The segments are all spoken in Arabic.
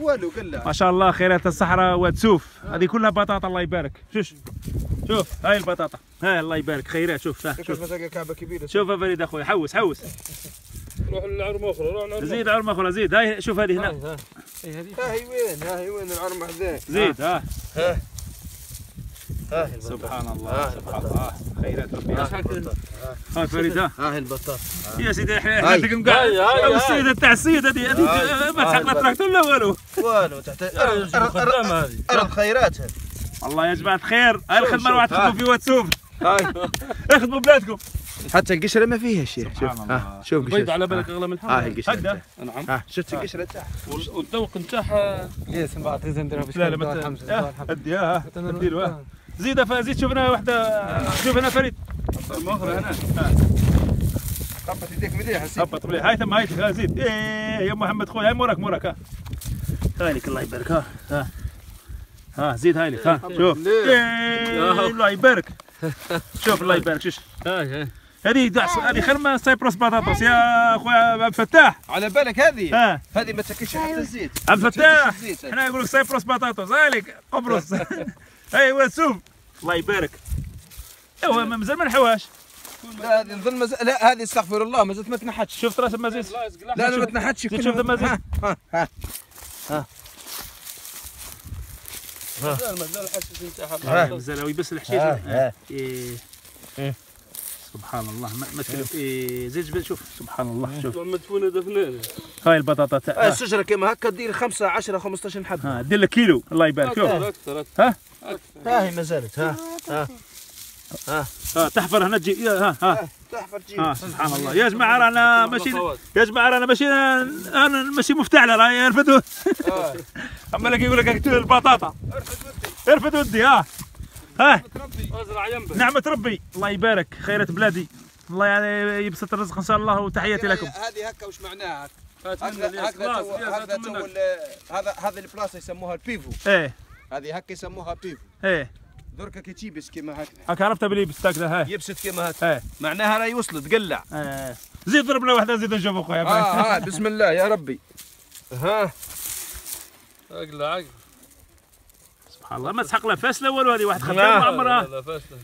والو قلع ما شاء الله خيرات الصحراء وتسوف. هذه كلها بطاطا الله يبارك. شوف هاي البطاطا، هاي الله يبارك خيرات. شوف شوف مثلا كعبه كبيره. شوف يا فريد اخوي، حوس روح للعرمه اخرى، روح للعرمه. زيد عرمه اخرى زيد. هاي شوف هذه هنا. ها هي وين العرمه ذاك؟ زيد ها سبحان الله سبحان الله خيرات ربي. ها فريد ها هاي البطاطا يا سيدي احنا تقوم قاعد السيده تاع السيد هذه ما تحق لا تراكتور لا والو تحت ارض خيرات هذه. والله يا جماعه الخير، هاي الخدمه راح تخدموا في واتسوف. اخدموا بلادكم. حتى القشره ما فيها شيء. شوف البيض على بالك اغلى من الحمر. هاي القشره. هكذا نعم. شفت القشره تاعها والذوق نتاعها. لا ما ادي ها اديله. زيد شوف هنا وحده. شوف هنا فريد اخرى هنا. خبط يديك مليح. هبط مليح. هاي ثم هاي زيد. يا محمد خويا هاي موراك ها. هايلك الله يبارك. ها زيد هايلك. شوف الله يبارك. شوف الله يبارك. شوف هذه خرمه سايبروس بطاطس يا خويا عبد الفتاح. على بالك هذه ما تاكلش حتى الزيت. عبد الفتاح احنا نقول لك سايبروس بطاطس. هايلك قبرص. ايوا شوف الله يبارك. ايوا مازال ما نحواش. لا هذه نظن لا هذه استغفر الله مازالت ما تنحتش. شفت راس ما زيد. لا ما تنحتش. شوف ذا زيد. مازال الحشيش نتاعها. مازال يبس الحشيش. سبحان الله ما تكلف. زيد جبل. شوف سبحان الله. شوف مدفونه دفنانه. هاي البطاطا تاع الشجره كيما هكا دير 5 10 15 حبه. دير لك كيلو الله يبارك. شوف اكثر ها هي ما زالت. تحفر هنا تجي. تحفر تجي. سبحان الله يا جماعه رانا ماشي. يا جماعه رانا ماشي. انا ماشي مفتعله راه يرفدوا. اما لك يقول لك اقتل البطاطا. ارفد ودي. ازرع ينبت. نعمة ربي الله يبارك خيرات بلادي. الله يعني يبسط الرزق ان شاء الله وتحياتي لكم. هذه هكا وش معناها؟ هذا البلاصه يسموها البيفو. هذه هكا يسموها بيفو. دركا كي تيبس كيما هكا عرفتها باليبس هكذا. هاي يبست كيما هكا. معناها راهي وصلت تقلع. زيد ضربنا واحده زيد نشوف اخويا. بسم الله يا ربي. اقلع سبحان الله ما تسحق لا فاسله ولا هذه واحد خدام عمرها. لا فاسله.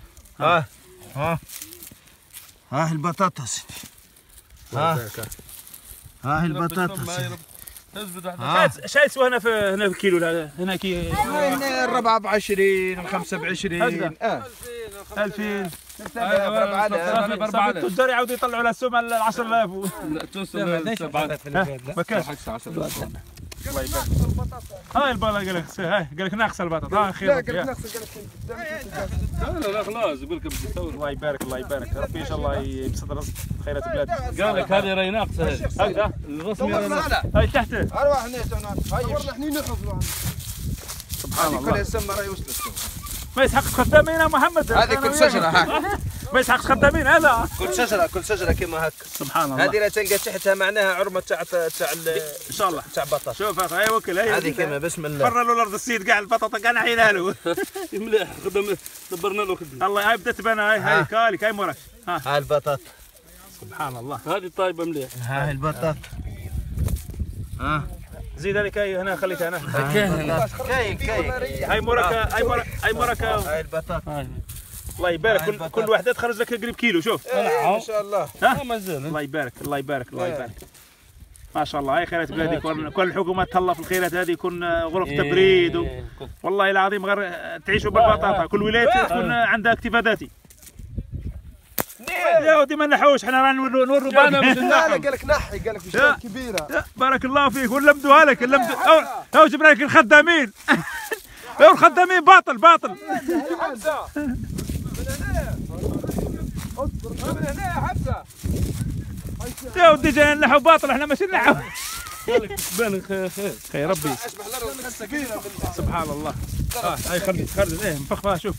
ها البطاطس. ها البطاطس. شاي يسوى هنا في الكيلو. هنا كي هنا الربعه ب 20 الخمسه ب 20. 2000 4 التجار يعاودوا يطلعوا لها السوم على 10000. لا توصل 7 ما كانش. الله يبارك. هاي البالا قال لك هاي قال لك ناقصه البطاطا. خير قال لك ناقصه. لا خلاص يقول لك بدي تصور. الله يبارك الله يبارك ربي ان شاء الله يبسط الرزق خيرات بلادي. قال لك هذه راهي ناقصه. هكذا الرسمي هاي تحته. اروح هنا صورنا احنا نحفظوا. سبحان الله كل السمه راهي وصلت. ما يسحق خدامين يا محمد. هذه كل شجره ما يسحق خدامين هذا. كل شجره كما هكا. سبحان الله. هذه لا تلقى تحتها معناها عرمه تاع ان شاء الله تاع بطاطا. شوف هاي وكل هذه كما بسم الله. فرنا له الارض السيد كاع البطاطا كاع نحينا له. مليح خدم دبرنا له خدمه. الله هاي بدات تبان. هاي كالك هاي موراك. هاي البطاطا. سبحان الله هذه طايبه مليح. هاي البطاطا. زيد هذيك هنا خليتها هنا. كاين هاي موراك هاي موراك. هاي البطاطا. الله يبارك. كل وحده تخرج لك قريب كيلو. شوف ما شاء الله. مازال. الله يبارك الله يبارك الله يبارك. ما شاء الله. هاي خيرات بلادي. كل الحكومه تهلا في الخيرات هذه. يكون غرف تبريد والله العظيم غير تعيشوا بالبطاطا. كل ولايه تكون عندها اكتفاداتي. يا ودي ما نحوش احنا راه نوروا لا قال لك نحي. قال لك مشكله كبيره. بارك الله فيك ونلمدوها لك. او جبنا لك الخدامين. الخدامين باطل. من هنا يا حمزه. يا ودي جاي نحو باطل. احنا ماشي نحو. بان خير ربي. سبحان الله. هاي خرج مفخفها. شوف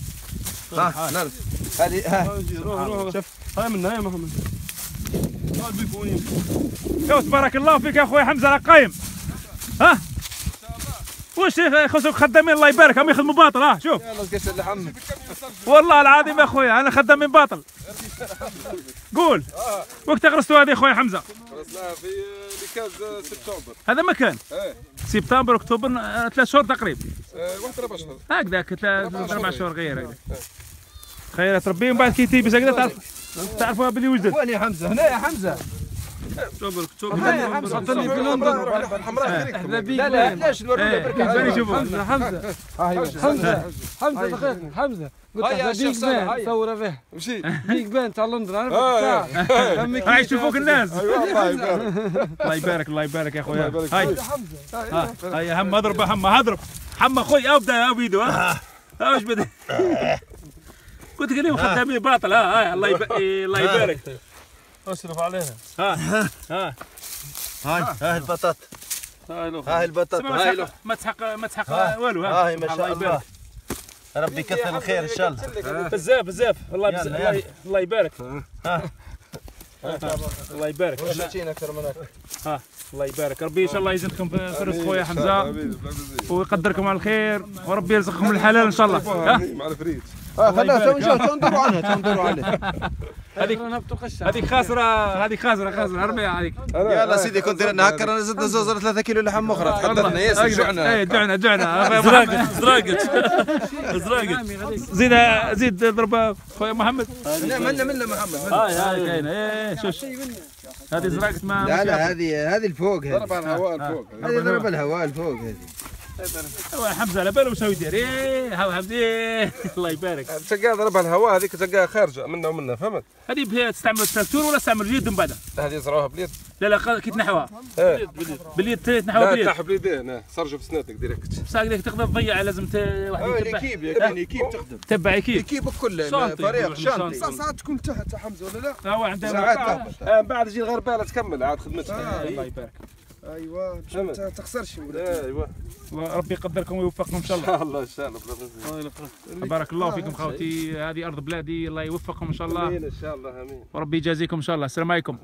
هذه روح شوف. هاي منها يا محمد. يا تبارك الله فيك يا اخوي حمزه راه قايم. وش خصك خدامين الله يبارك هم يخدموا باطل. شوف يلا قش اللحم. والله العظيم يا اخويا انا خدامين باطل. قول وقت غرستوا هذه يا اخويا حمزه؟ غرسناها في لكاز سبتمبر. هذا مكان. سبتمبر اكتوبر 3 شهور تقريبا. واحد 4 شهور. هكذاك 4 شهور غير هكذا. خير تربيه ومن بعد كي تيبس هكذا تعرفوها بلي وجدت. وين يا حمزه؟ هنا يا حمزه. اكتوبر يا حمزه حطني في لندن الحمراء. لا ليش نورينا بركه حمزه حمزه دقيقه حمزه قلت بيج بان صوره به مشي بيج بان تاع لندن هاي يشوفوك الناس. الله يبارك. الله يبارك يا خويا. هاي هم اضرب اضرب حما خويا ابدا بيدو ها واش بدي قلت لك اليوم خدامين باطل. ها الله يبارك. اصرف عليها. هاي البطاط. هاي البطاط. ما تسحق والو. هاي ما شاء الله. ربي يكثر الخير ان شاء الله. بزاف الله يبارك. الله يبارك. مشينا اكثر من هكا. الله يبارك. ربي ان شاء الله يزيدكم في رزق خويا حمزه ويقدركم على الخير وربي يرزقكم الحلال ان شاء الله. مع الفريد. خلاص ندوروا عنها. هذيك خاسره ربيع هذيك. يلا سيدي كنت درنا هكا رانا زدنا زوز 3 كيلو لحم اخرى تقدرنا ياسر جوعنا. زراقت زيد ضرب خويا محمد. منا محمد. هاي كاينه شوش هذه زراقت ما لا هذه الفوق. ضرب على الهواء الفوق. هذه ضرب الهواء الفوق هذه. حمزه على باله واش هو يدير. هاو حمزه الله يبارك. تلقاها ضربها الهواء هذيك تلقاها خارجه منا ومنا فهمت؟ هذه تستعمل التراكتور ولا تستعمل اليد من بعد؟ هذه يزرعوها باليد. لا كي تنحوها باليد لا تنحوها باليد. تنحو باليدين سرجوا في سناتك ديريكت. بصح هكذاك تقدر تضيع لازم واحد يتبع. اكيب تخدم. تبع اكيب بكل فريق شانطي. ساعات تكون تحت حمزه ولا لا؟ هو عندنا ساعات بعد يجي الغرباله تكمل عاد خدمتها. الله يبارك. ايوه ما تخسرش. ايوه ربي يقدركم ويوفقكم ان شاء الله. الله ان شاء الله. بارك الله فيكم خوتي. هذه ارض بلادي الله يوفقكم ان شاء الله. امين ان شاء الله امين. وربي يجازيكم ان شاء الله. السلام عليكم.